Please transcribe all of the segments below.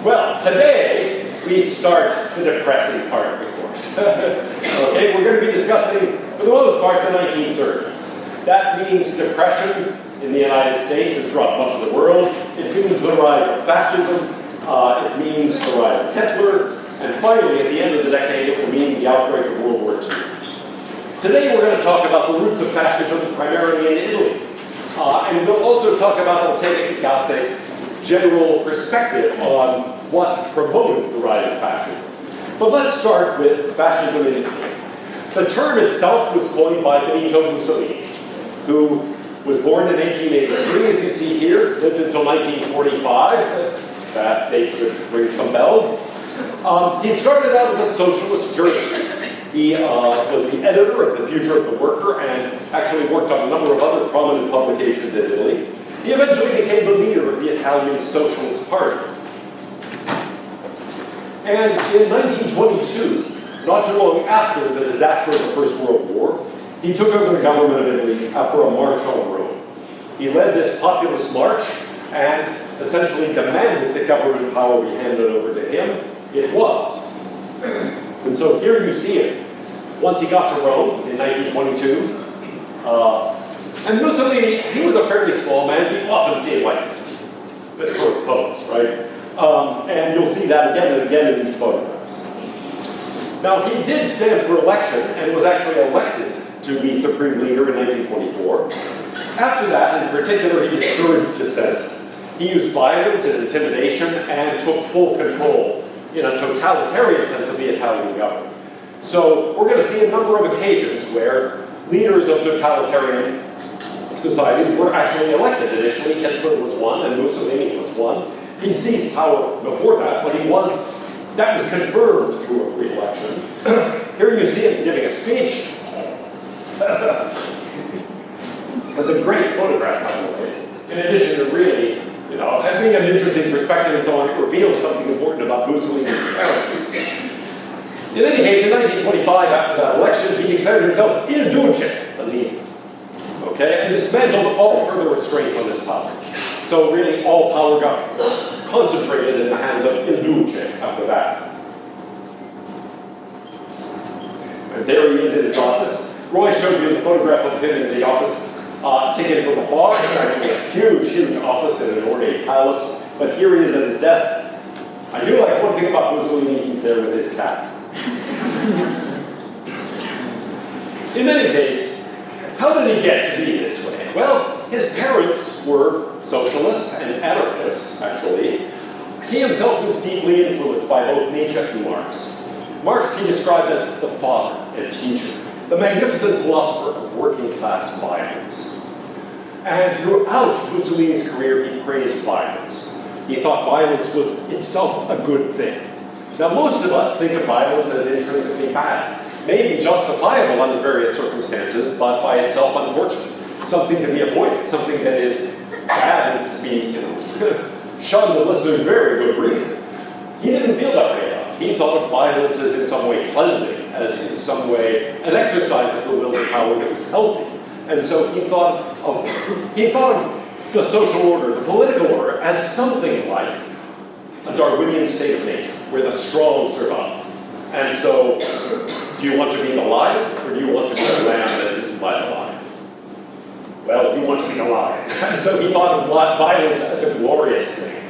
Well, today we start the depressing part of the course. Okay, we're going to be discussing, for the most part, the 1930s. That means depression in the United States and throughout much of the world. It means the rise of fascism. It means the rise of Hitler. And finally, at the end of the decade, it will mean the outbreak of World War II. Today we're going to talk about the roots of fascism primarily in Italy. And we'll also talk about Ortega y Gasset's general perspective on what promoted the rise of fascism. But let's start with fascism in Italy. The term itself was coined by Benito Mussolini, who was born in 1883, as you see here, lived until 1945. That date should ring some bells. He started out as a socialist journalist. He was the editor of The Future of the Worker and actually worked on a number of other prominent publications in Italy. He eventually became the leader of the Italian Socialist Party. And in 1922, not too long after the disaster of the First World War, he took over the government of Italy after a march on Rome. He led this populist march and essentially demanded that government power be handed over to him. It was. And so here you see it. Once he got to Rome in 1922, and Mussolini, he was a fairly small man. You often see him like this sort of pose, right? And you'll see that again and again in these photographs. Now, he did stand for election and was actually elected to be supreme leader in 1924. After that, in particular, he discouraged dissent. He used violence and intimidation and took full control in a totalitarian sense of the Italian government. So we're going to see a number of occasions where leaders of totalitarian societies were actually elected. Initially, Hitler was one and Mussolini was one. He seized power before that, but that was confirmed through a re-election. Here you see him giving a speech. That's a great photograph, by the way. In addition to really, having an interesting perspective and so on, it reveals something important about Mussolini's character. In any case, in 1925, after that election, he declared himself il duce, the leader. Okay, and dismantled all further restraints on his power. So really, all power got concentrated in the hands of il duce after that. And there he is in his office. Roy showed you the photograph of him in the office, taken from afar. It's actually a huge, huge office in an ornate palace. But here he is at his desk. I do like one thing about Mussolini, he's there with his cat. In any case, how did he get to be this way? Well, his parents were socialists and anarchists, actually. He himself was deeply influenced by both Nietzsche and Marx. Marx he described as the father and teacher, the magnificent philosopher of working-class violence. And throughout Mussolini's career, he praised violence. He thought violence was itself a good thing. Now, most of us think of violence as intrinsically bad, maybe justifiable under various circumstances, but by itself unfortunate. Something to be avoided, something that is bad and to be shunned unless there's very good reason. He didn't feel that way about it. He thought of violence as in some way cleansing, as in some way an exercise of the will to power that was healthy. And so he thought of the social order, the political order, as something like a Darwinian state of nature, where the strong survive. And so, do you want to be the lion, or do you want to be the lamb that is eaten by the lion? Well, you want to be the lion. And so he thought of violence as a glorious thing.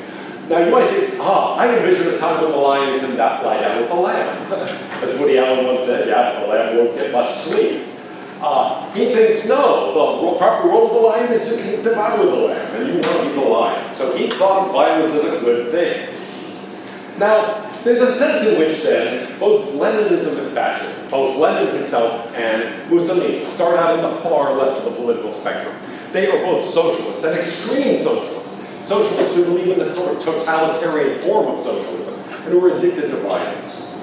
Now you might think, I envision a time when the lion can lie down with the lamb. As Woody Allen once said, the lamb won't get much sleep. He thinks, no, the proper role of the lion is to devour the lamb, and you want to be the lion. So he thought of violence as a good thing. Now, there's a sense in which then, both Leninism and fascism, both Lenin himself and Mussolini, start out in the far left of the political spectrum. They are both socialists, and extreme socialists. Socialists who believe in this sort of totalitarian form of socialism, and who are addicted to violence.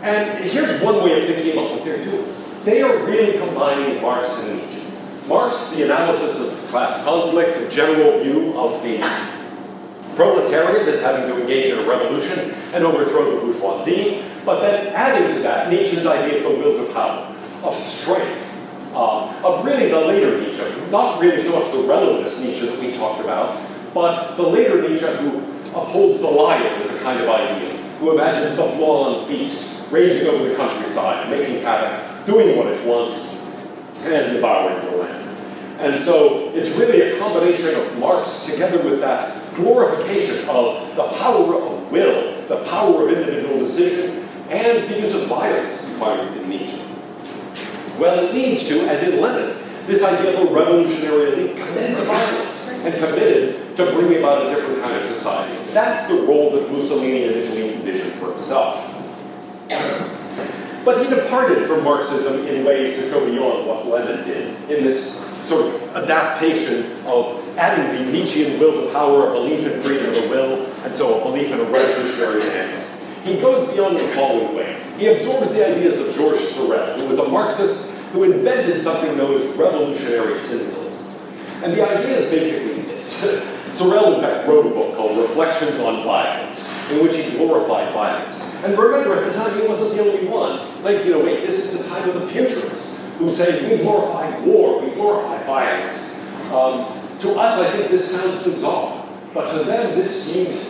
And here's one way of thinking about what they're doing. They are really combining Marx and Nietzsche. Marx, the analysis of class conflict, the general view of the proletariat as having to engage in a revolution and overthrow the bourgeoisie, but then adding to that Nietzsche's idea of the will to power, of strength, of really the later Nietzsche, not really so much the relativist Nietzsche that we talked about, but the later Nietzsche who upholds the lion as kind of ideal, who imagines the blonde beast raging over the countryside, making havoc, doing what it wants, and devouring the land. And so it's really a combination of Marx together with that glorification of the power of will, the power of individual decision, and the use of violence we find in Nietzsche. Well, it leads to, as in Lenin, this idea of a revolutionary elite committed to violence and committed to bringing about a different kind of society. That's the role that Mussolini initially envisioned for himself. But he departed from Marxism in ways that go beyond what Lenin did in this sort of adaptation of adding the Nietzschean will to power, a belief in freedom of the will, and so a belief in a revolutionary angle. He goes beyond the following way. He absorbs the ideas of Georges Sorel, who was a Marxist who invented something known as revolutionary syndicalism. And the idea is basically this. Sorel, in fact, wrote a book called Reflections on Violence, in which he glorified violence. And remember, at the time, he wasn't the only one. 1908, this is the time of the futurists, who say, we glorify war, we glorify violence. To us, I think this sounds bizarre, but to them, this seemed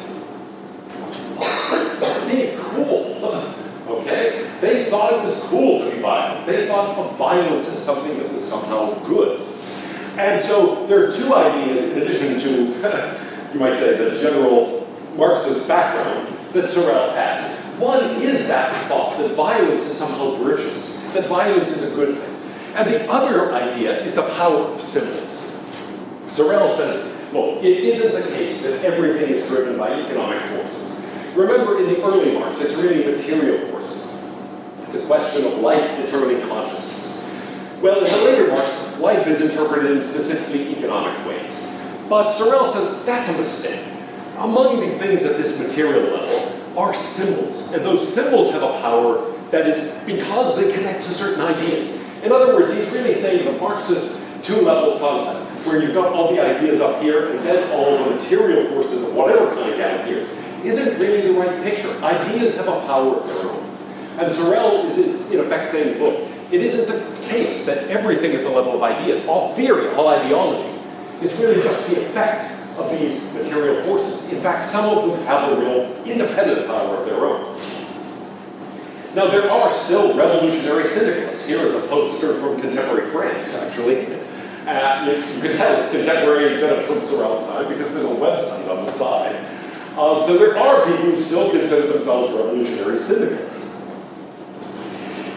cool. Okay? They thought it was cool to be violent. They thought of violence as something that was somehow good. And so there are two ideas, in addition to, you might say, the general Marxist background that Sorel has. One is that thought that violence is somehow virtuous, that violence is a good thing. And the other idea is the power of symbols. Sorel says, well, it isn't the case that everything is driven by economic forces. Remember, in the early Marx, it's really material forces. It's a question of life determining consciousness. Well, in the later Marx, life is interpreted in specifically economic ways. But Sorel says that's a mistake. Among the things at this material level are symbols. And those symbols have a power that is because they connect to certain ideas. In other words, he's really saying the Marxist two-level concept, where you've got all the ideas up here and then all the material forces of whatever kind down here, isn't really the right picture. Ideas have a power of their own. And Sorel is in effect saying, look, it isn't the case that everything at the level of ideas, all theory, all ideology, is really just the effect of these material forces. In fact, some of them have a real independent power of their own. Now, there are still revolutionary syndicalists. Here is a poster from contemporary France, actually. You can tell it's contemporary instead of from Sorel's time because there's a website on the side. So there are people who still consider themselves revolutionary syndicalists.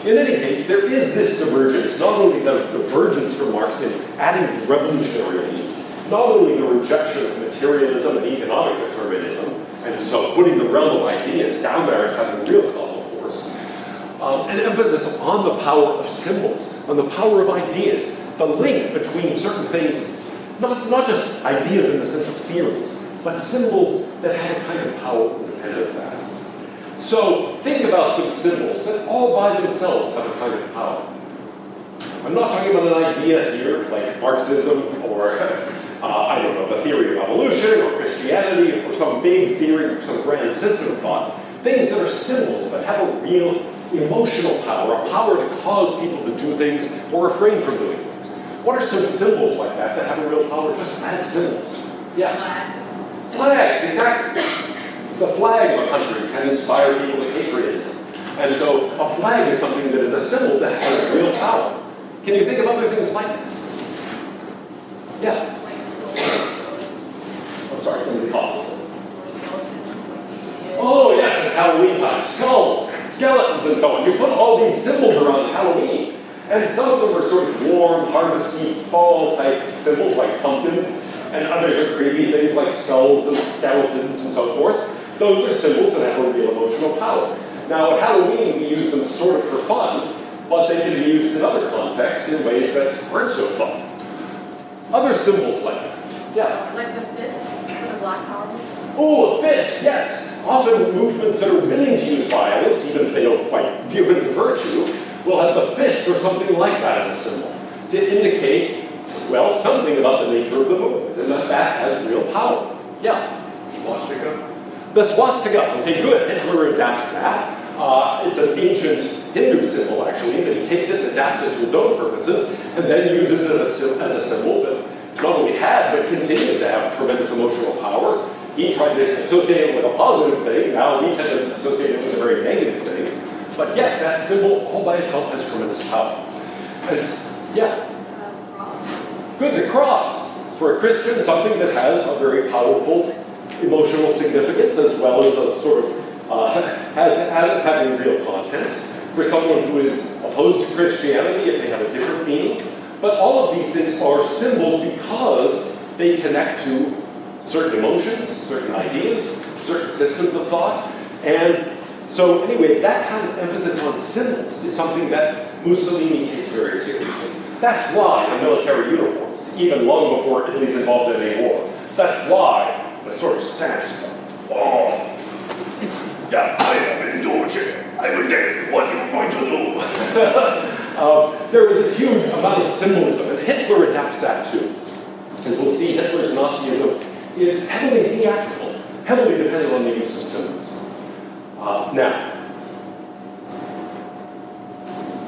In any case, there is this divergence, not only the divergence from Marx in adding revolutionary elite, not only the rejection of materialism and economic determinism, and so putting the realm of ideas down there as having real causal force, an emphasis on the power of symbols, on the power of ideas, the link between certain things, not just ideas in the sense of theories, but symbols that have a kind of power independent of that. So think about some symbols that all by themselves have a kind of power. I'm not talking about an idea here, like Marxism or, I don't know, the theory of evolution or Christianity or some big theory or some grand system of thought. Things that are symbols but have a real emotional power, a power to cause people to do things or refrain from doing things. What are some symbols like that have a real power just as symbols? Yeah. Flags, exactly. The flag of a country can inspire people to patriotism. And so a flag is something that is a symbol that has real power. Can you think of other things like that? Yeah. I'm sorry, somebody's coughing. Oh, yes, it's Halloween time. Skulls, skeletons, and so on. You put all these symbols around Halloween. And some of them are sort of warm, harvesty, fall-type symbols like pumpkins. And others are creepy things like skulls and skeletons and so forth. Those are symbols that have a real emotional power. Now, at Halloween, we use them sort of for fun, but they can be used in other contexts in ways that aren't so fun. Other symbols like that. Yeah? Like the fist for the Black Power movement? Oh, a fist, yes. Often movements that are willing to use violence, even if they don't quite view it as a virtue, will have the fist or something like that as a symbol to indicate, well, something about the nature of the movement, and that has real power. Yeah? Swastika? The swastika. Okay, good. Hitler adapts that. It's an ancient Hindu symbol, actually, that he takes it and adapts it to his own purposes, and then uses it as a symbol that not only had, but continues to have tremendous emotional power. He tried to associate it with a positive thing. Now we tend to associate it with a very negative thing. But yes, that symbol all by itself has tremendous power. And yeah. Cross. Good, the cross. For a Christian, something that has a very powerful emotional significance as well as a sort of, has having real content. For someone who is opposed to Christianity, it may have a different meaning. But all of these things are symbols because they connect to certain emotions, certain ideas, certain systems of thought. And so anyway, that kind of emphasis on symbols is something that Mussolini takes very seriously. That's why the military uniforms, even long before Italy's involved in any war, that's why the sort of stance, oh, yeah, I am in Duce. I will tell you what you're going to do. There is a huge amount of symbolism, and Hitler adapts that too. As we'll see, Hitler's Nazism is heavily theatrical, heavily dependent on the use of symbols. Now,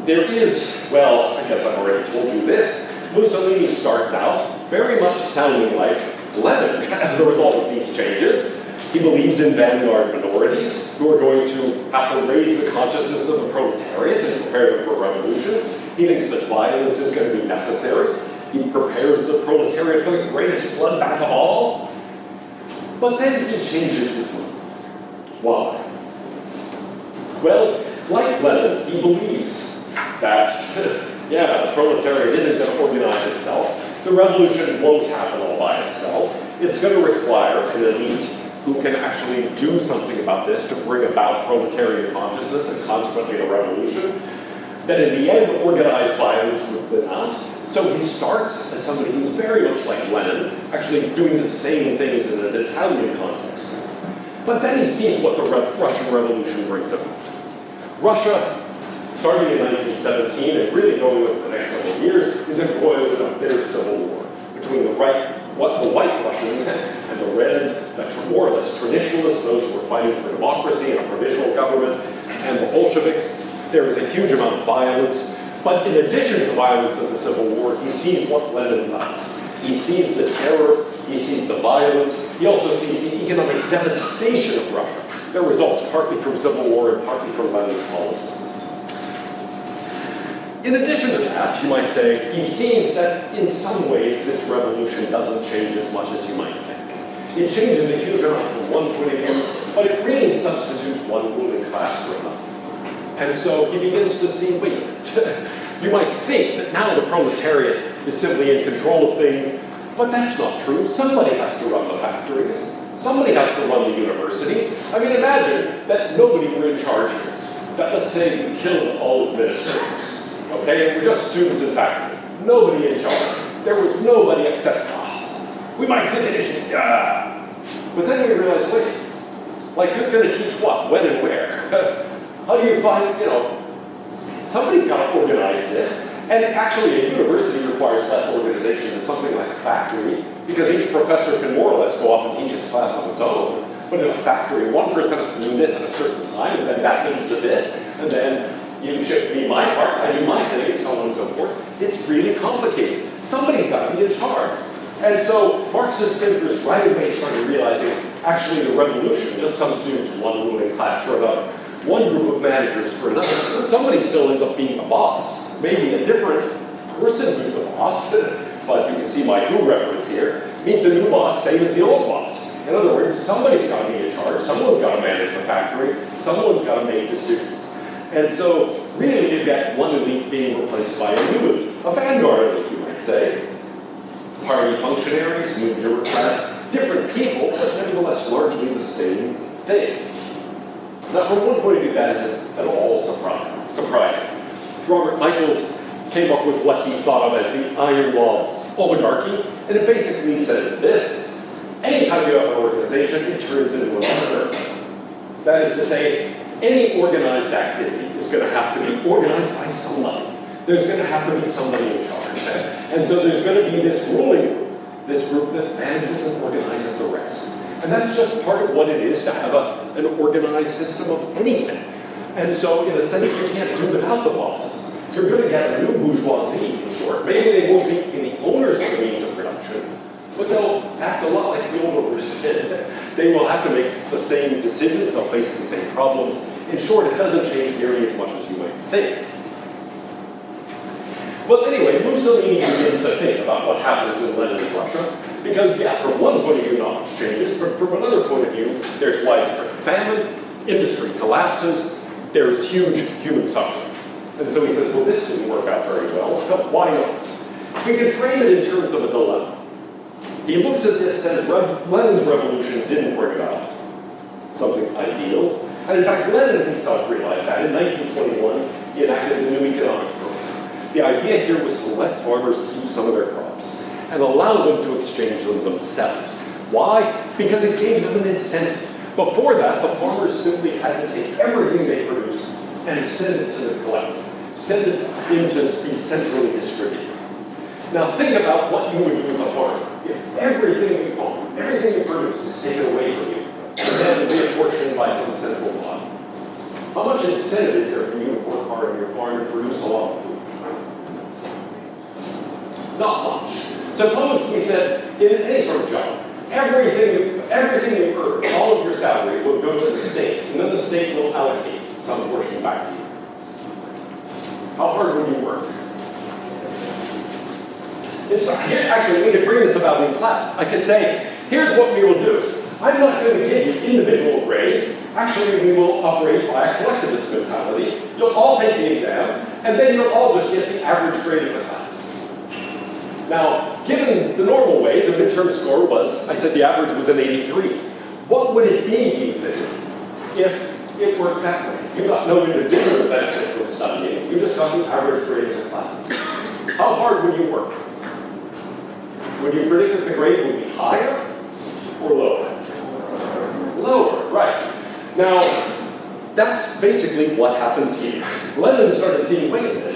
there is, well, I guess I've already told you this, Mussolini starts out very much sounding like Lenin as a result of these changes. He believes in vanguard minorities who are going to have to raise the consciousness of the proletariat and prepare them for revolution. He thinks that violence is going to be necessary. He prepares the proletariat for the greatest bloodbath of all. But then he changes his mind. Why? Well, like Lenin, he believes that, yeah, the proletariat isn't going to organize itself. The revolution won't happen all by itself. It's going to require an elite who can actually do something about this to bring about proletarian consciousness and consequently a revolution. That in the end, organized violence would win out. So he starts as somebody who's very much like Lenin, actually doing the same things in an Italian context. But then he sees what the Russian Revolution brings about. Russia, starting in 1917 and really going over the next several years, is embroiled in a bitter civil war between the white Russians and the Reds, the more or less traditionalists, those who were fighting for democracy and a provisional government, and the Bolsheviks. There is a huge amount of violence. But in addition to the violence of the Civil War, he sees what Lenin does. He sees the terror, he sees the violence, he also sees the economic devastation of Russia that results partly from civil war and partly from Lenin's policies. In addition to that, you might say, he sees that in some ways this revolution doesn't change as much as you might think. It changes a huge amount from one point of view, but it really substitutes one ruling class for another. And so he begins to see, wait a minute, you might think that now the proletariat is simply in control of things, but that's not true. Somebody has to run the factories. Somebody has to run the universities. I mean, imagine that nobody were in charge here. That, let's say, we killed all administrators, okay? And we're just students in faculty. Nobody in charge. There was nobody except us. We might think it but then we realize, wait, like who's going to teach what, when, and where? How do you find, somebody's got to organize this. And actually, a university requires less organization than something like a factory, because each professor can more or less go off and teach his class on its own. But in a factory, one person has to do this at a certain time, and then that leads to this, and then you should be my part, I do my thing, and so on and so forth. It's really complicated. Somebody's got to be in charge. And so Marxist thinkers right away started realizing, actually, the revolution just substitutes one ruling class for another. One group of managers for another. Somebody still ends up being the boss. Maybe a different person who's the boss, but you can see my who reference here. Meet the new boss, same as the old boss. In other words, somebody's got to be in charge, someone's got to manage the factory, someone's got to make decisions. And so, really, you get one elite being replaced by a new elite, a vanguard elite, you might say. Party functionaries, new bureaucrats, different people, but nevertheless largely the same thing. Now, from one point of view, that isn't at all surprising. Robert Michaels came up with what he thought of as the Iron Law oligarchy, and it basically says this: anytime you have an organization, it turns into an oligarchy. That is to say, any organized activity is going to have to be organized by somebody. There's going to have to be somebody in charge. And so there's going to be this ruling group, this group that manages and organizes the rest. And that's just part of what it is to have an organized system of anything. And so, in a sense, you can't do without the bosses. You're going to get a new bourgeoisie, in short. Maybe they won't be the owners of the means of production, but they'll act a lot like the old owners did. They will have to make the same decisions, they'll face the same problems. In short, it doesn't change nearly as much as you might think. Well, anyway, Mussolini begins to think about what happens in Lenin's Russia, because, yeah, from one point of view, not much changes, but from another point of view, there's widespread famine, industry collapses, there's huge human suffering. And so he says, well, this didn't work out very well. Why not? We can frame it in terms of a dilemma. He looks at this, says Lenin's revolution didn't bring about something ideal. And in fact, Lenin himself realized that. In 1921, he enacted a new economic program. The idea here was to let farmers keep some of their crops and allow them to exchange them themselves. Why? Because it gave them an incentive. Before that, the farmers simply had to take everything they produced and send it to the collective, send it in to be centrally distributed. Now think about what you would do as a farmer. If everything you farm, everything you produce is taken away from you, and then reapportioned by some central body. How much incentive is there for you to work hard on your farm to produce a lot of food? Not much. Suppose we said, in any sort of job, everything you earn, all of your salary, will go to the state, and then the state will allocate some portion back to you. How hard will you work? Actually, we could bring this about in class. I could say, here's what we will do. I'm not going to give you individual grades. Actually, we will operate by a collectivist mentality. You'll all take the exam, and then you'll all just get the average grade of the class. Now, given the normal way, the midterm score was, I said the average was an 83. What would it be, you think, if it worked that way? You got no individual benefit from studying. You just got the average grade of the class. How hard would you work? Would you predict that the grade would be higher or lower? Lower, right. Now, that's basically what happens here. Lenin started seeing, wait a minute,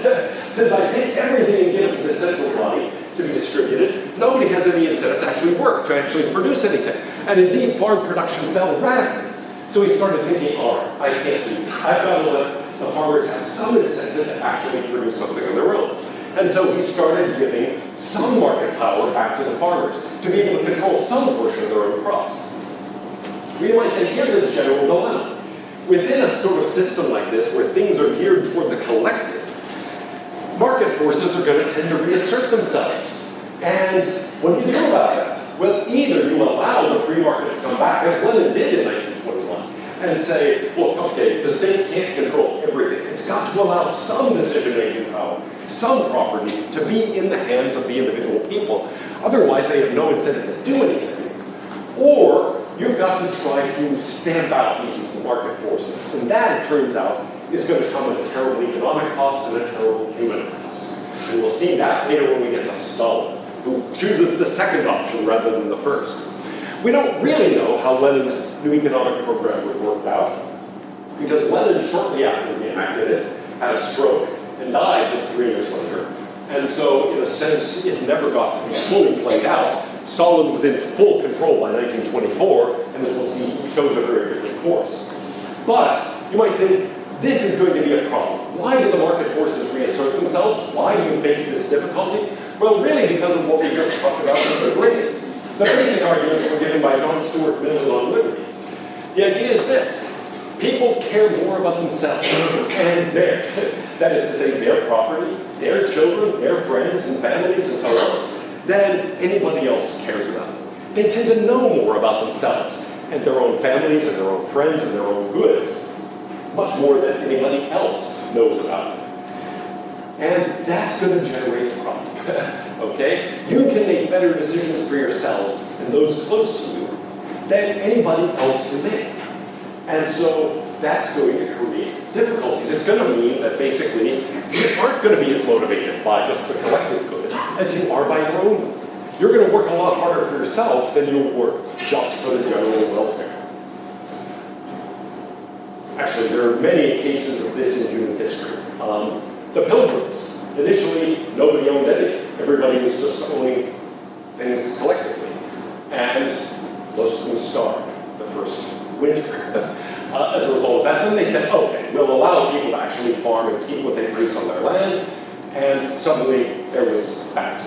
since I take everything and give it to the central body to be distributed, nobody has any incentive to actually work, to actually produce anything. And indeed, farm production fell radically. So he started thinking, all right, I can't do this. I've got to let the farmers have some incentive to actually produce something on their own. And so he started giving some market power back to the farmers to be able to control some portion of their own crops. We might say, here's a general dilemma. Within a sort of system like this, where things are geared toward the collective, market forces are going to tend to reassert themselves. And what do you do about that? Well, either you allow the free market to come back, as Lenin did in 1921, and say, look, okay, the state can't control everything. It's got to allow some decision-making power, some property to be in the hands of the individual people. Otherwise, they have no incentive to do anything. Or you've got to try to stamp out these market forces. And that, it turns out, is going to come at a terrible economic cost and a terrible human cost. And we'll see that later when we get to Stalin, who chooses the second option rather than the first. We don't really know how Lenin's new economic program would work out, because Lenin, shortly after he enacted it, had a stroke and died just 3 years later. And so, in a sense, it never got to be fully played out. Stalin was in full control by 1924, and as we'll see, he chose a very different course. But you might think, this is going to be a problem. Why do the market forces reassert themselves? Why do you face this difficulty? Well, really because of what we just talked about with the grades. The basic arguments were given by John Stuart Mill on liberty. The idea is this. People care more about themselves and theirs. That is to say, their property, their children, their friends and families and so on, than anybody else cares about. They tend to know more about themselves and their own families and their own friends and their own goods, much more than anybody else knows about them. And that's going to generate a problem. Okay? You can make better decisions for yourselves and those close to you than anybody else can make. And so that's going to create difficulties. It's going to mean that basically you aren't going to be as motivated by just the collective good as you are by your own good. You're going to work a lot harder for yourself than you'll work just for the general welfare. Actually, there are many cases of this in human history. The Pilgrims. Initially, nobody owned anything. Everybody was just owning things collectively. And most of them starved the first winter. As a result of that, then they said, okay, we'll allow people to actually farm and keep what they produce on their land. And suddenly, there was that.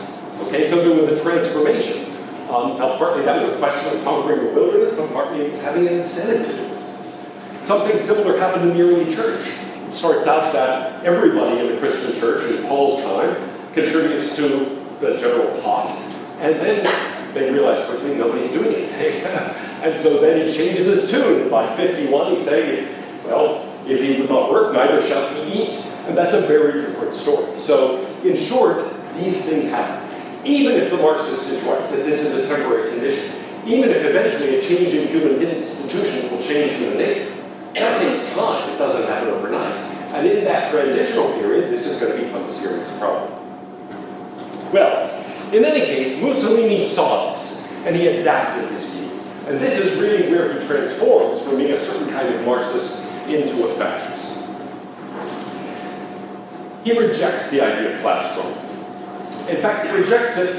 Okay, so there was a transformation Now, partly that was a question of conquering the wilderness, but partly it was having an incentive to do it. Something similar happened in the early church. It starts out that everybody in the Christian church in Paul's time contributes to the general pot, and then they realize quickly nobody's doing anything. And so then he changes his tune. And by 51, he's saying, well, if he would not work, neither shall he eat. And that's a very different story. So, in short, these things happen. Even if the Marxist is right, that this is a temporary condition, even if eventually a change in human institutions will change human nature, that takes time. It doesn't happen overnight. And in that transitional period, this is going to become a serious problem. Well, in any case, Mussolini saw this, and he adapted his view. And this is really where he transforms from being a certain kind of Marxist into a fascist. He rejects the idea of class struggle. In fact, he rejects it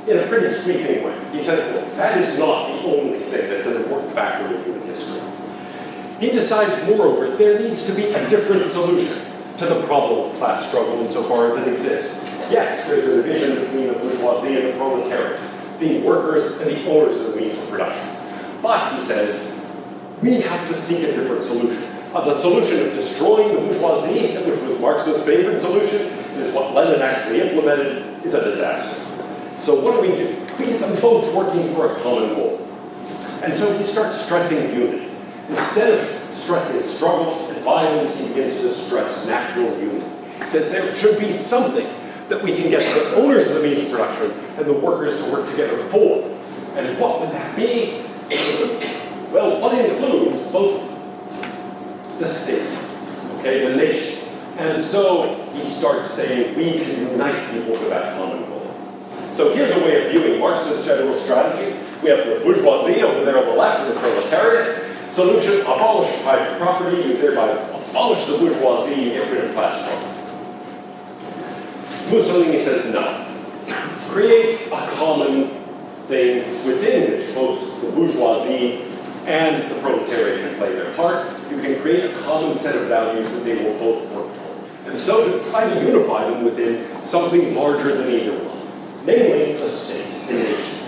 in a pretty sweeping way. He says, well, that is not the only thing that's an important factor in human history. He decides, moreover, there needs to be a different solution to the problem of class struggle insofar as it exists. Yes, there's a division between the bourgeoisie and the proletariat, the workers and the owners of the means of production. But, he says, we have to seek a different solution. The solution of destroying the bourgeoisie, which was Marx's favorite solution, is what Lenin actually implemented, is a disaster. So what do? We get them both working for a common goal. And so he starts stressing unity. Instead of stressing struggle and violence, he begins to stress natural unity. He says there should be something that we can get the owners of the means of production and the workers to work together for. And what would that be? Well, what includes both the state, okay, the nation. And so he starts saying we can unite people for that common goal. So here's a way of viewing Marxist general strategy. We have the bourgeoisie over there on the left and the proletariat. Solution, abolish private property, you thereby abolish the bourgeoisie, you get rid of class struggle. Mussolini says no. Create a common thing within which both the bourgeoisie and the proletariat can play their part. You can create a common set of values that they will both work toward. And so to try to unify them within something larger than either one, namely the state, the nation.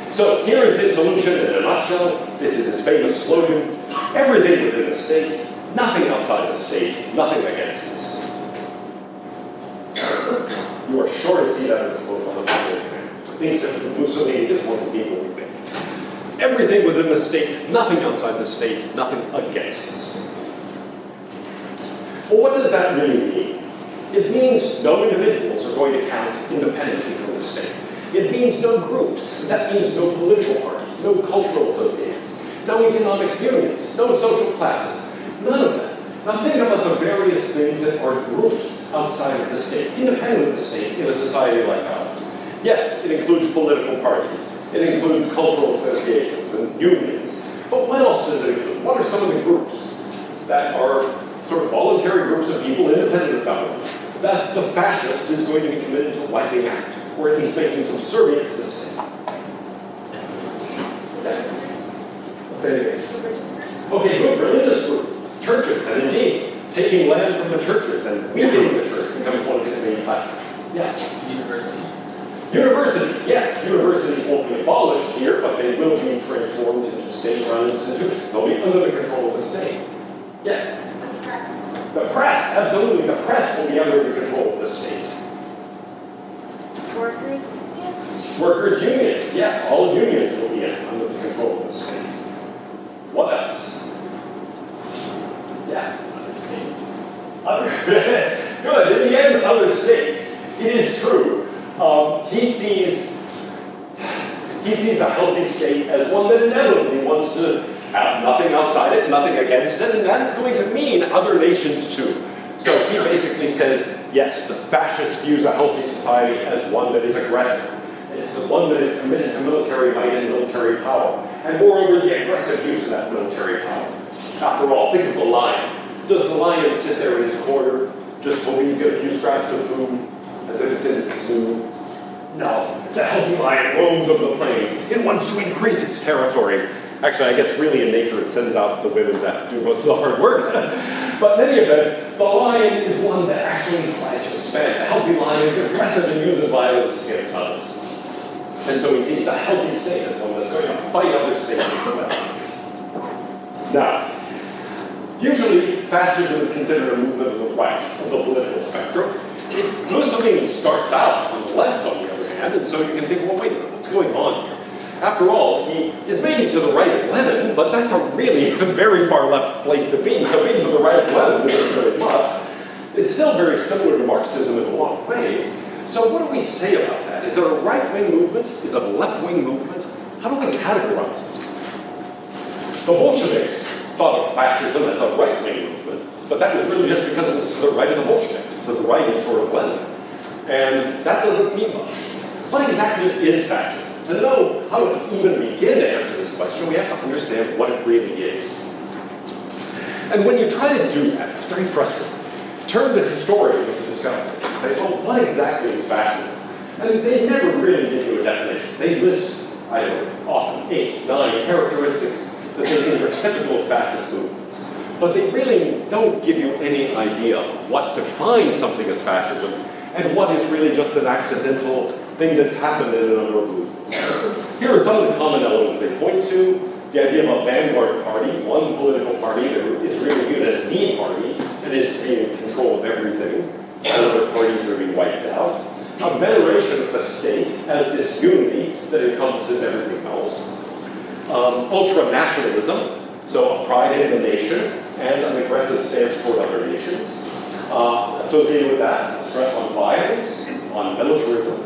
So here is his solution in a nutshell. This is his famous slogan: everything within the state, nothing outside the state, nothing against the state. You are sure to see that as a quote on the Bible. At least if Mussolini is one of the people we think. Everything within the state, nothing outside the state, nothing against the state. Well, what does that really mean? It means no individuals are going to count independently from the state. It means no groups. That means no political parties, no cultural associations, no economic unions, no social classes, none of that. Now think about the various things that are groups outside of the state, independent of the state in a society like ours. Yes, it includes political parties. It includes cultural associations and unions. But what else does it include? What are some of the groups that are sort of voluntary groups of people independent of government that the fascist is going to be committed to wiping out, or at least making subservient to the state? Say it again. Okay, good. Religious groups, churches, and indeed, taking land from the churches and weakening the church becomes one of its main platforms. Yeah. Universities. Universities, yes. Universities won't be abolished here, but they will be transformed into state-run institutions. They'll be under the control of the state. Yes? The press. The press, absolutely. The press will be under the control of the state. Workers, yes. Workers' unions, yes. All unions will be under the control of the state. What else? Yeah. Other states. Good. In the end, other states. It is true. He sees a healthy state as one that inevitably wants to have nothing outside it, nothing against it, and that is going to mean other nations too. So he basically says, yes, the fascist views a healthy society as one that is aggressive. It's the one that is committed to military might and military power, and moreover, the aggressive use of that military power. After all, think of the lion. Does the lion sit there in his corner, just hoping to get a few scraps of food, as if it's in its zoo? No, the healthy lion roams over the plains. It wants to increase its territory. Actually, I guess really in nature it sends out the women that do most of the hard work. But in any event, the lion is one that actually tries to expand. The healthy lion is aggressive and uses violence against others. And so he sees the healthy state as one that's going to fight other states as well. Now, usually fascism is considered a movement on the right of the political spectrum. Mussolini starts out on the left, on the other hand, and so you can think, well, wait a minute, what's going on here? After all, he is maybe to the right of Lenin, but that's a really very far left place to be. So being to the right of Lenin isn't very much. It's still very similar to Marxism in a lot of ways. So what do we say about that? Is it a right-wing movement? Is it a left-wing movement? How do we categorize it? The Bolsheviks thought of fascism as a right-wing movement, but that was really just because it was to the right of the Bolsheviks, to the right in short of Lenin. And that doesn't mean much. What exactly is fascism? To know how to even begin to answer this question, we have to understand what it really is. And when you try to do that, it's very frustrating. Turn to historians to discuss this and say, well, what exactly is fascism? And they never really give you a definition. They list, I don't know, often 8, 9 characteristics that they think are typical of fascist movements. But they really don't give you any idea of what defines something as fascism and what is really just an accidental thing that's happened in a number of movements. Here are some of the common elements they point to. The idea of a vanguard party, one political party that is really viewed as the party and is taking control of everything. Other parties are being wiped out. A veneration of the state as this unity that encompasses everything else. Ultra-nationalism, so a pride in the nation and an aggressive stance toward other nations. Associated with that, stress on violence, on militarism.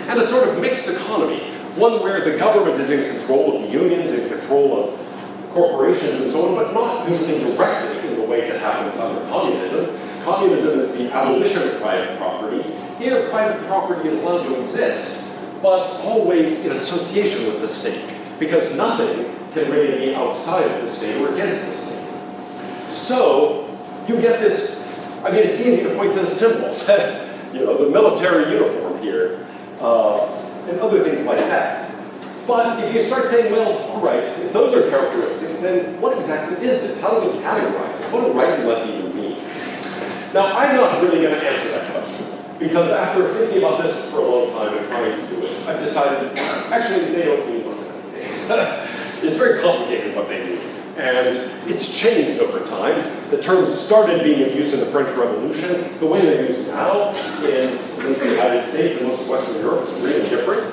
And a sort of mixed economy, one where the government is in control of the unions, in control of corporations and so on, but not usually directly in the way that happens under communism. Communism is the abolition of private property. Here, private property is allowed to exist, but always in association with the state, because nothing can really be outside of the state or against the state. So, you get this, I mean, it's easy to point to the symbols, you know, the military uniform here, and other things like that. But if you start saying, well, all right, if those are characteristics, then what exactly is this? How do we categorize it? What do right and left even mean? Now, I'm not really going to answer that question, because after thinking about this for a long time and trying to do it, I've decided, actually, they don't mean much of anything. It's very complicated what they mean. And it's changed over time. The terms started being in use in the French Revolution. The way they're used now in the United States and most of Western Europe is really different.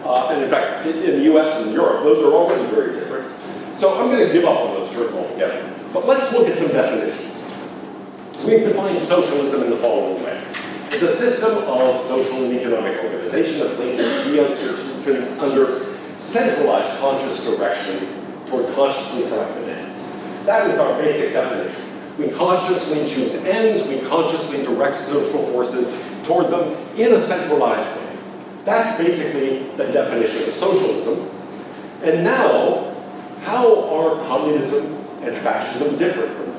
And in fact, in the US and Europe, those are already very different. So I'm going to give up on those terms altogether. But let's look at some definitions. We've defined socialism in the following way. It's a system of social and economic organization that places the institutions under centralized conscious direction toward consciously selected ends. That is our basic definition. We consciously choose ends, we consciously direct social forces toward them in a centralized way. That's basically the definition of socialism. And now, how are communism and fascism different from that?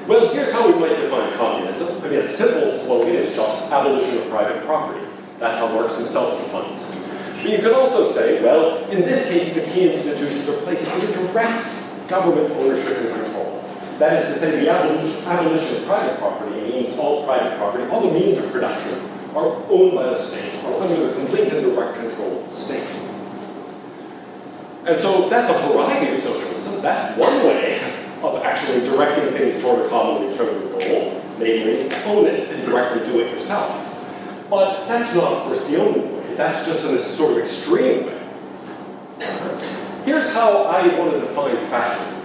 Well, here's how we might define communism. I mean, a simple slogan is just abolition of private property. That's how Marx himself defines it. But you could also say, well, in this case, the key institutions are placed under direct government ownership and control. That is to say, the abolition of private property means all private property, all the means of production, are owned by the state, are under the complete and direct control of the state. And so that's a variety of socialism. That's one way of actually directing things toward a commonly chosen goal, namely, own it and directly do it yourself. But that's not, of course, the only way. That's just in a sort of extreme way. Here's how I want to define fascism.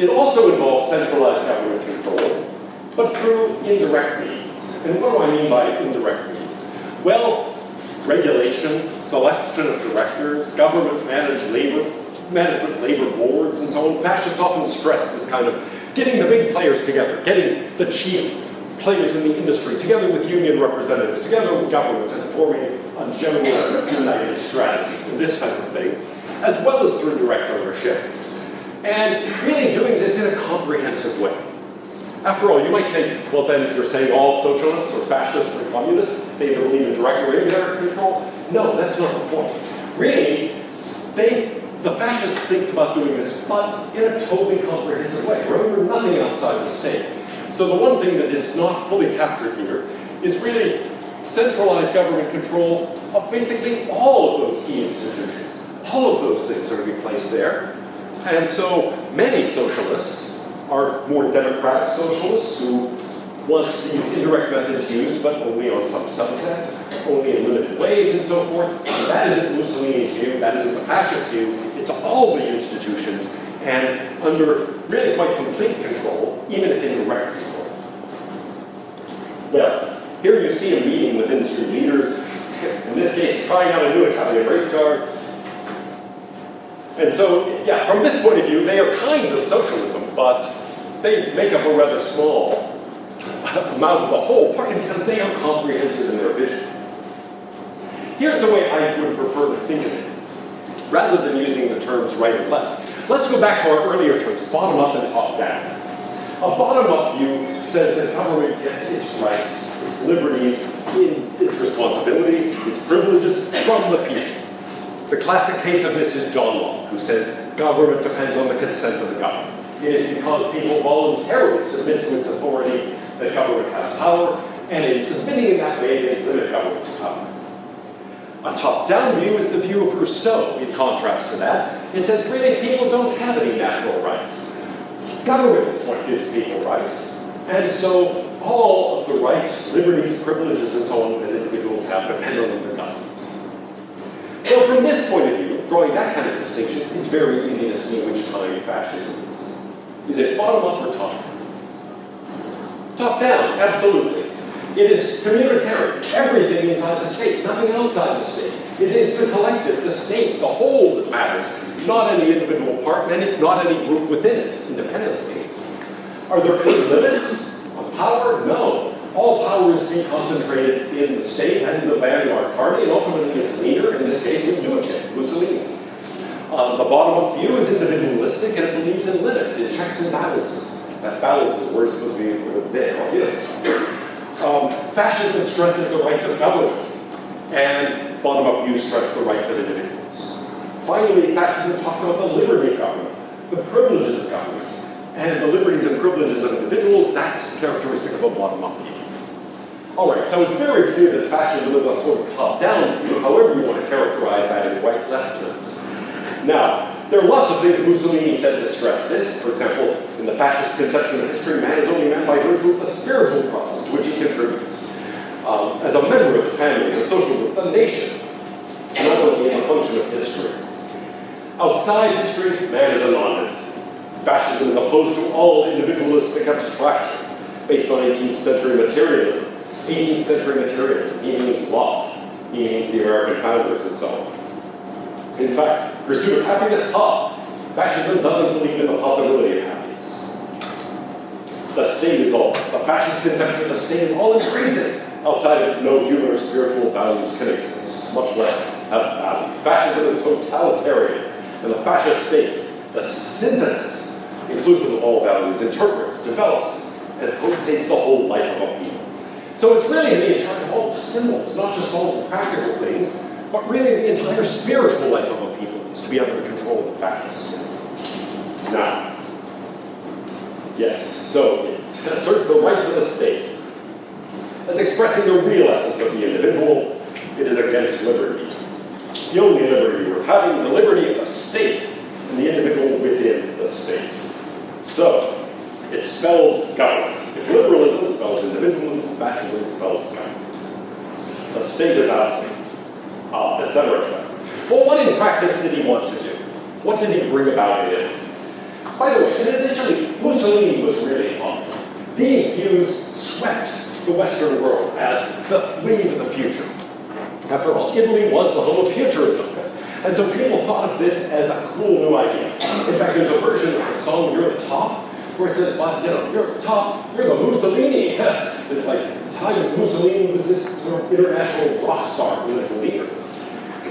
It also involves centralized government control, but through indirect means. And what do I mean by indirect means? Well, regulation, selection of directors, government-managed management labor boards, and so on. Fascists often stress this kind of getting the big players together, getting the chief players in the industry, together with union representatives, together with government, and forming a general united strategy, this type of thing, as well as through direct ownership. And really doing this in a comprehensive way. After all, you might think, well then you're saying all socialists or fascists or communists, they either believe in direct or indirect control? No, that's not the point. Really, the fascist thinks about doing this, but in a totally comprehensive way. Remember, nothing outside the state. So the one thing that is not fully captured here is really centralized government control of basically all of those key institutions. All of those things are to be placed there. And so many socialists are more democratic socialists who want these indirect methods used, but only on some subset, only in limited ways, and so forth. That isn't Mussolini's view, that isn't the fascist view. It's all the institutions, and under really quite complete control, even if indirect control. Well, here you see a meeting with industry leaders, in this case, trying out a new Italian race car. And so, yeah, from this point of view, they are kinds of socialism, but they make up a rather small amount of the whole, partly because they are comprehensive in their vision. Here's the way I would prefer to think of it, rather than using the terms right and left. Let's go back to our earlier terms, bottom up and top down. A bottom up view says that government gets its rights, its liberties, its responsibilities, its privileges from the people. The classic case of this is John Locke, who says government depends on the consent of the governed. It is because people voluntarily submit to its authority that government has power, and in submitting in that way, they limit government's power. A top-down view is the view of Rousseau, in contrast to that. It says, really, people don't have any natural rights. Government is what gives people rights, and so all of the rights, liberties, privileges, and so on that individuals have depend on the government. So from this point of view, drawing that kind of distinction, it's very easy to see which kind fascism is. Is it bottom-up or top-down? Top-down, absolutely. It is communitarian, everything inside the state, nothing outside the state. It is the collective, the state, the whole that matters, not any individual part, not any group within it, independently. Are there any limits on power? No. All power is being concentrated in the state and in the vanguard party, and ultimately its leader, in this case, in Mussolini. The bottom-up view is individualistic, and it believes in limits, in checks and balances. That balance is where it's supposed to be there, or is. Fascism stresses the rights of government, and bottom-up views stress the rights of individuals. Finally, fascism talks about the liberty of government, the privileges of government, and the liberties and privileges of individuals. That's characteristic of a bottom-up view. All right, so it's very clear that fascism is a sort of top-down view, however you want to characterize that in right-left terms. Now, there are lots of things Mussolini said to stress this. For example, in the fascist conception of history, man is only man by virtue of the spiritual process to which he contributes. As a member of the family, the social group, the nation, not only in the function of history. Outside history, man is a non-entity. Fascism is opposed to all individualistic abstractions based on 18th century materialism. 18th century materialism, he means Locke, he means the American founders and so on. In fact, pursuit of happiness, fascism doesn't believe in the possibility of happiness. The state is all, the fascist conception of the state is all increasing. Outside of it, no human or spiritual values can exist, much less have value. Fascism is totalitarian, and the fascist state, the synthesis, inclusive of all values, interprets, develops, and rotates the whole life of a people. So it's really in charge of all the symbols, not just all the practical things, but really the entire spiritual life of a people is to be under the control of the fascist state. Now, yes, so it asserts the rights of the state. As expressing the real essence of the individual, it is against liberty. The only liberty worth having, the liberty of the state, and the individual within the state. So, it spells government. If liberalism spells individualism, fascism spells government. The state is absent. Etc., etc. Well, what in practice did he want to do? What did he bring about in it? By the way, initially, Mussolini was really hot. These views swept the Western world as the wave of the future. After all, Italy was the home of futurism. And so people thought of this as a cool new idea. In fact, there's a version of the song, You're the Top, where it says, well, you're the top, you're the Mussolini. It's like the time of Mussolini was this sort of international rock star, political leader.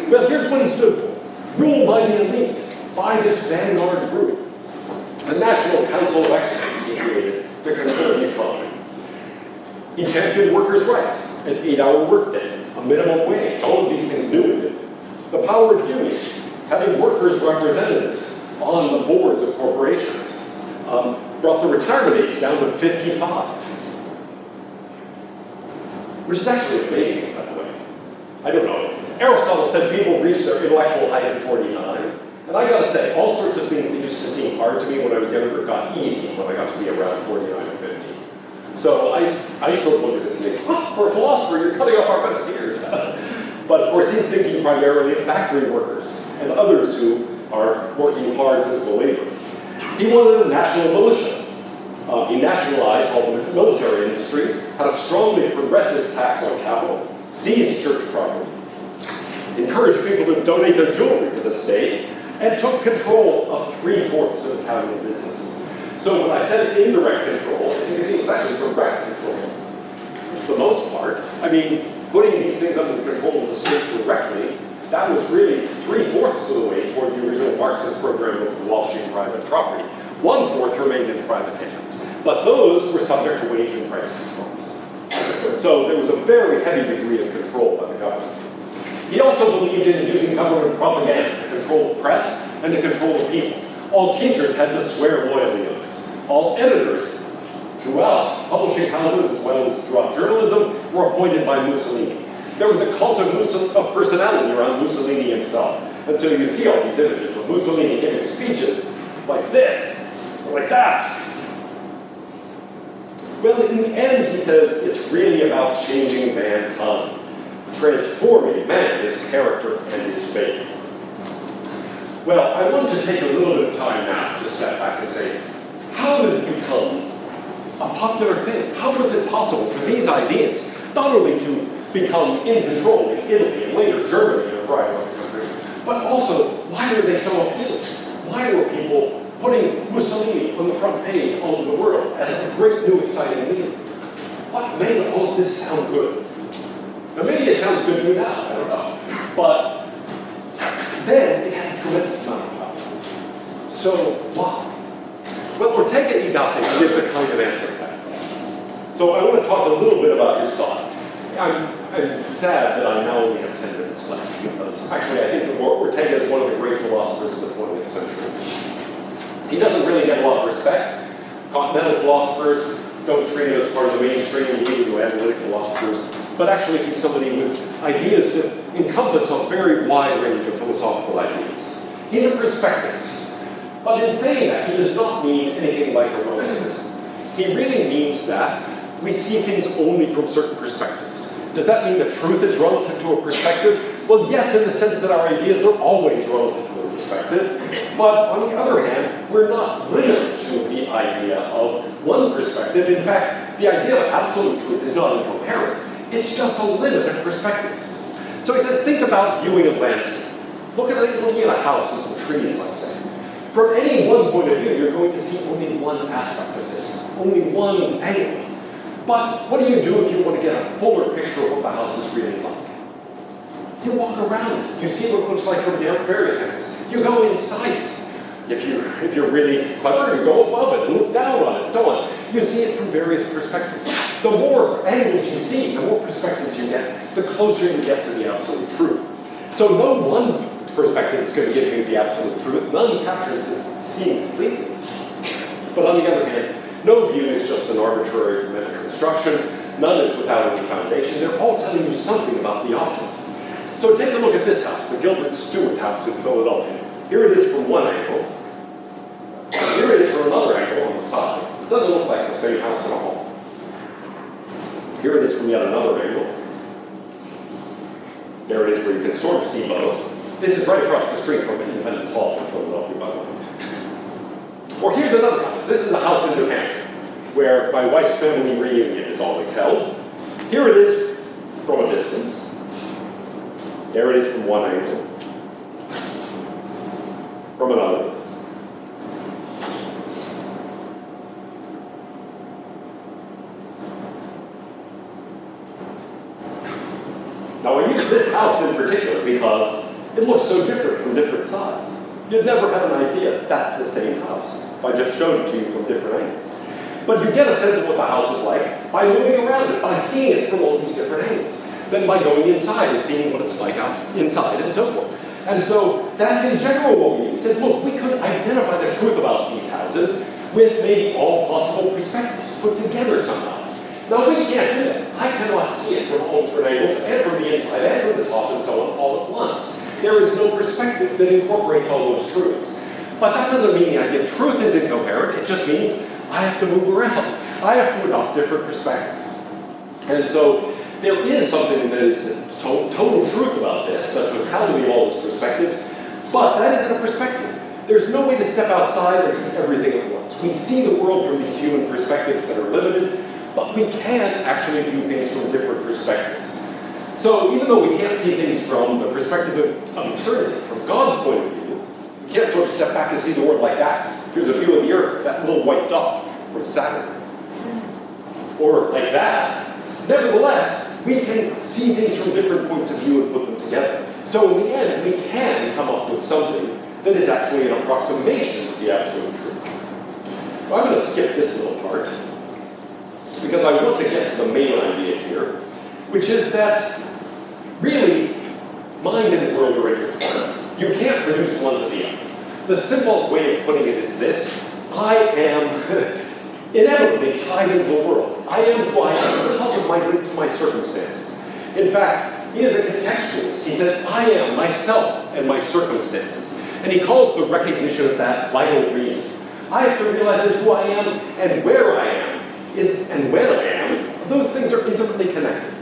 Well, here's what he stood for. Ruled by the elite, by this vanguard group. A national council of experts he created to control the economy. He championed workers' rights, an 8-hour workday, a minimum wage, all of these things new to him. The power of unions, having workers' representatives on the boards of corporations, brought the retirement age down to 55. which is actually amazing, by the way. I don't know. Aristotle said people reach their intellectual height at 49. And I gotta say, all sorts of things that used to seem hard to me when I was younger got easy when I got to be around 49 or 50. So I sort of look at this and think, oh, for a philosopher, you're cutting off our best years. But of course, he's thinking primarily of factory workers and others who are working hard physical labor. He wanted a national militia. He nationalized all the military industries, had a strongly progressive tax on capital, seized church property, encouraged people to donate their jewelry to the state, and took control of 3/4 of Italian businesses. So when I said indirect control, as you can see, it was actually direct control. For the most part, I mean, putting these things under the control of the state directly, that was really 3/4 of the way toward the original Marxist program of abolishing private property. 1/4 remained in private hands, but those were subject to wage and price controls. So there was a very heavy degree of control by the government. He also believed in using government propaganda to control the press and to control the people. All teachers had to swear loyalty oaths. All editors throughout publishing houses, as well as throughout journalism, were appointed by Mussolini. There was a cult of personality around Mussolini himself. And so you see all these images of Mussolini giving speeches like this, or like that. Well, in the end, he says, it's really about changing mankind, transforming man, his character, and his faith. Well, I want to take a little bit of time now to step back and say, how did it become a popular thing? How was it possible for these ideas not only to become in control in Italy and later Germany and a variety of other countries, but also, why were they so appealing? Why were people putting Mussolini on the front page all over the world as a great new exciting leader? What made all of this sound good? Now maybe it sounds good to you now, I don't know. But then it had a tremendous amount of power. So why? Well, Ortega y Gasset gives a kind of answer to that. So I want to talk a little bit about his thought. I'm sad that I now only have 10 minutes left because actually I think that Ortega is one of the great philosophers of the 20th century. He doesn't really get a lot of respect. Continental philosophers don't treat him as part of the mainstream, neither do analytic philosophers. But actually he's somebody with ideas that encompass a very wide range of philosophical ideas. He's a perspectivist. But in saying that, he does not mean anything like a relativism. He really means that we see things only from certain perspectives. Does that mean that truth is relative to a perspective? Well, yes, in the sense that our ideas are always relative to a perspective. But on the other hand, we're not limited to the idea of one perspective. In fact, the idea of absolute truth is not incoherent. It's just a limit of perspectives. So he says, think about viewing a landscape. Looking at a house and some trees, let's say. From any one point of view, you're going to see only one aspect of this, only one angle. But what do you do if you want to get a fuller picture of what the house is really like? You walk around it. You see what it looks like from various angles. You go inside it. If you're really clever, you go above it and look down on it and so on. You see it from various perspectives. The more angles you see, the more perspectives you get, the closer you get to the absolute truth. So no one perspective is going to give you the absolute truth. None captures this scene completely. But on the other hand, no view is just an arbitrary mental construction. None is without any foundation. They're all telling you something about the object. So take a look at this house, the Gilbert Stuart house in Philadelphia. Here it is from one angle. Here it is from another angle on the side. It doesn't look like the same house at all. Here it is from yet another angle. There it is where you can sort of see both. This is right across the street from Independence Hall in Philadelphia, by the way. Or here's another house. This is a house in New Hampshire, where my wife's family reunion is always held. Here it is from a distance. There it is from one angle. From another. Now I use this house in particular because it looks so different from different sides. You'd never have an idea that's the same house if I just showed it to you from different angles. But you get a sense of what the house is like by moving around it, by seeing it from all these different angles. Then by going inside and seeing what it's like inside and so forth. And so that's in general what we do. We said, look, we could identify the truth about these houses with maybe all possible perspectives put together somehow. Now we can't do that. I cannot see it from all different angles and from the inside and from the top and so on all at once. There is no perspective that incorporates all those truths. But that doesn't mean the idea of truth is incoherent. It just means I have to move around. I have to adopt different perspectives. And so there is something that is total truth about this, the totality of all those perspectives, but that isn't a perspective. There's no way to step outside and see everything at once. We see the world from these human perspectives that are limited, but we can actually view things from different perspectives. So even though we can't see things from the perspective of eternity, from God's point of view, we can't sort of step back and see the world like that. Here's a view of the Earth, that little white dot from Saturn. Or like that. Nevertheless, we can see things from different points of view and put them together. So in the end, we can come up with something that is actually an approximation to the absolute truth. So I'm going to skip this little part, because I want to get to the main idea here, which is that, really, mind and world are intertwined. You can't reduce one to the other. The simple way of putting it is this: I am inevitably tied into the world. I am who I am because of my link to my circumstances. In fact, he is a contextualist. He says, I am myself and my circumstances. And he calls the recognition of that vital reason. I have to realize that who I am and where I am is, and when I am, those things are intimately connected.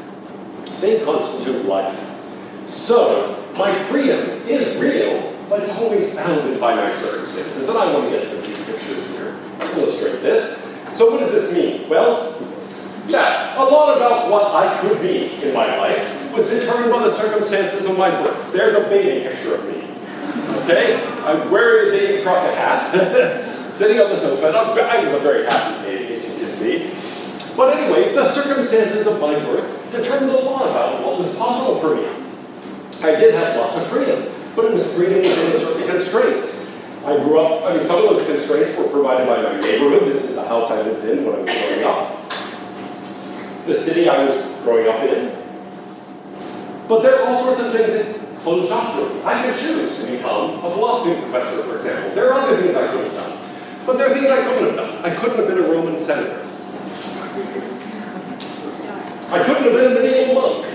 They constitute life. So, my freedom is real, but it's always bounded by my circumstances. And I want to get to these pictures here. I'll illustrate this. So what does this mean? Well, yeah, a lot about what I could be in my life was determined by the circumstances of my birth. There's a baby picture of me. Okay? I'm wearing a Davy Crockett hat, sitting on the sofa, and I was a very happy baby, as you can see. But anyway, the circumstances of my birth determined a lot about what was possible for me. I did have lots of freedom, but it was freedom within certain constraints. I grew up, some of those constraints were provided by my neighborhood. This is the house I lived in when I was growing up. The city I was growing up in. But there are all sorts of things that closed off for me. I could choose to become a philosophy professor, for example. There are other things I could have done. But there are things I couldn't have done. I couldn't have been a Roman senator. I couldn't have been a medieval monk.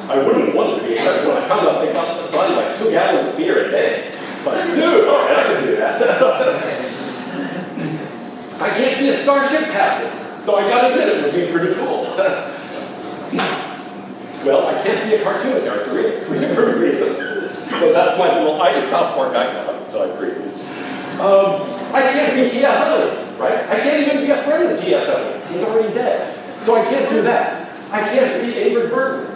I wouldn't have wanted to be, except when I found out they got assigned like 2 gallons of beer a day. But dude, all right, I can do that. I can't be a starship captain, though I gotta admit it would be pretty cool. Well, I can't be a cartoon character either, for different reasons. But that's my little South Park icon that I created. I can't be T.S. Eliot, right? I can't even be a friend of T.S. Eliot. He's already dead. So I can't do that. I can't be Ingrid Bergman.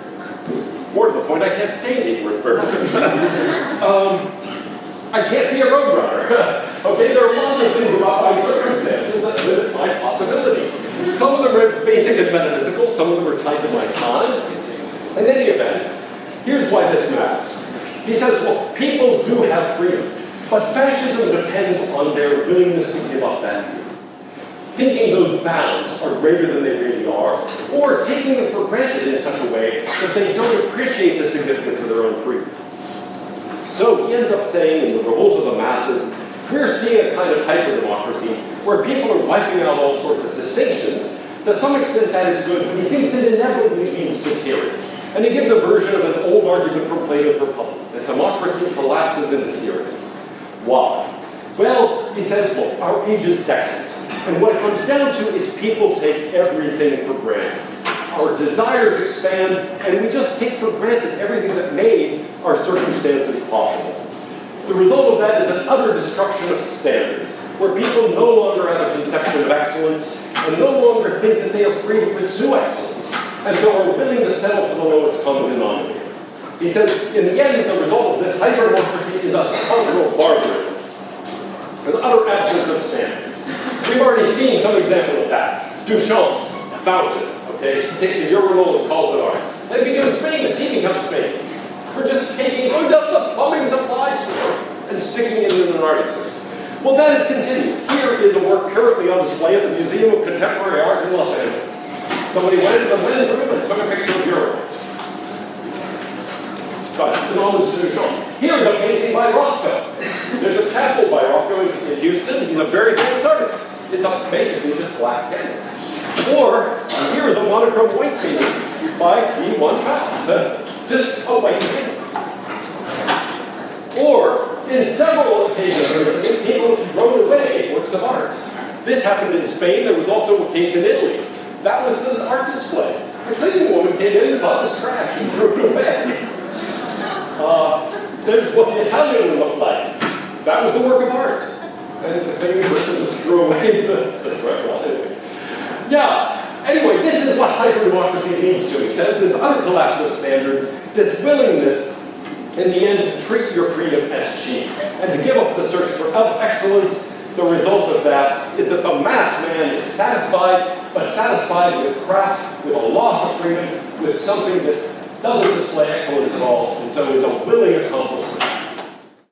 More to the point, I can't date Ingrid Bergman. I can't be a roadrunner. Okay, there are lots of things about my circumstances that limit my possibilities. Some of them are basic and metaphysical, some of them are tied to my time. In any event, here's why this matters. He says, well, people do have freedom, but fascism depends on their willingness to give up that freedom. Thinking those bounds are greater than they really are, or taking them for granted in such a way that they don't appreciate the significance of their own freedom. So he ends up saying in the Revolt of the Masses, we're seeing a kind of hyper-democracy where people are wiping out all sorts of distinctions. To some extent that is good, but he thinks it inevitably leads to tyranny. And he gives a version of an old argument from Plato's Republic, that democracy collapses into tyranny. Why? Well, he says, look, our age is decadent. And what it comes down to is people take everything for granted. Our desires expand, and we just take for granted everything that made our circumstances possible. The result of that is an utter destruction of standards, where people no longer have a conception of excellence, and no longer think that they are free to pursue excellence, and so are willing to settle for the lowest common denominator. He says, in the end, the result of this hyper-democracy is a cultural barbarism, an utter absence of standards. We've already seen some example of that. Duchamp's fountain, okay? He takes a urinal and calls it art. Then he becomes famous. He becomes famous. For just going down to the plumbing supply store and sticking it in an art exhibit. Well, that is continued. Here is a work currently on display at the Museum of Contemporary Art in Los Angeles. Somebody went into the men's room and took a picture of urinals. But in homage to Duchamp. Here's a painting by Rothko. There's a chapel by Rothko in Houston. He's a very famous artist. It's basically just black canvas. Or, here is a monochrome white painting by E1 Fowl. Just a white canvas. Or, in several occasions, people have thrown away works of art. This happened in Spain. There was also a case in Italy. That was the art display. A cleaning woman came in and bought this trash and threw it away. There's what the Italian would look like. That was the work of art. And the thing person just threw away the trash. Well, anyway. Yeah. Anyway, this is what hyper-democracy leads to. It's this utter collapse of standards, this willingness, in the end, to treat your freedom as cheap, and to give up the search for excellence. The result of that is that the mass man is satisfied, but satisfied with crap, with a loss of freedom, with something that doesn't display excellence at all, and so is a willing accomplice